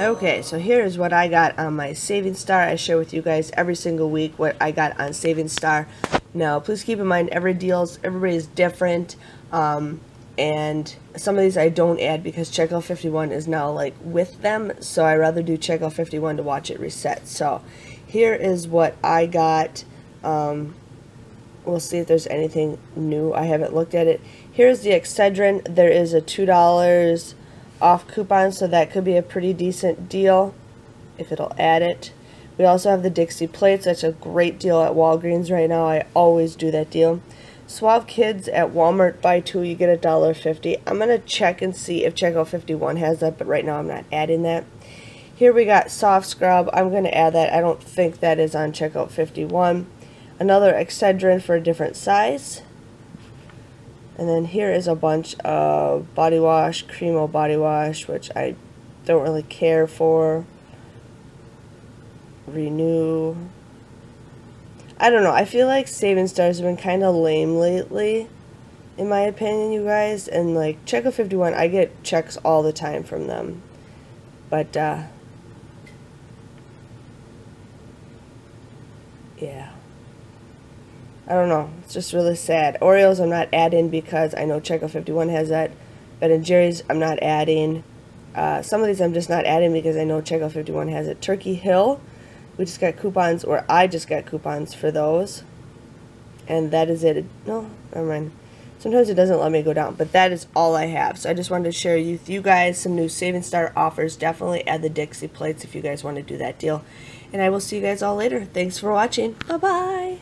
Okay, so here is what I got on my Saving Star. I share with you guys every single week what I got on Saving Star. Now, please keep in mind everybody is different, and some of these I don't add because Checkout 51 is now like with them, so I rather do Checkout 51 to watch it reset. So here is what I got. We'll see if there's anything new. I haven't looked at it. Here's the Excedrin. There is a $2 off coupon, so that could be a pretty decent deal if it'll add it. We also have the Dixie plates. That's a great deal at Walgreens right now. I always do that deal. Suave Kids at Walmart, buy two, you get $1.50. I'm going to check and see if Checkout 51 has that, but right now I'm not adding that. Here we got Soft Scrub. I'm going to add that. I don't think that is on Checkout 51. Another Excedrin for a different size. And then here is a bunch of body wash, Cremo body wash, which I don't really care for. Renew. I don't know. I feel like Saving Stars have been kind of lame lately, in my opinion, you guys. And like Checkout 51, I get checks all the time from them. But, yeah. I don't know. It's just really sad. Oreos I'm not adding because I know Checkout 51 has that. Ben & Jerry's I'm not adding. Some of these I'm just not adding because I know Checkout 51 has it. Turkey Hill, we just got coupons, or I just got coupons for those. And that is it. No, never mind. Sometimes it doesn't let me go down, but that is all I have. So I just wanted to share with you guys some new Saving Star offers. Definitely add the Dixie plates if you guys want to do that deal. And I will see you guys all later. Thanks for watching. Bye-bye.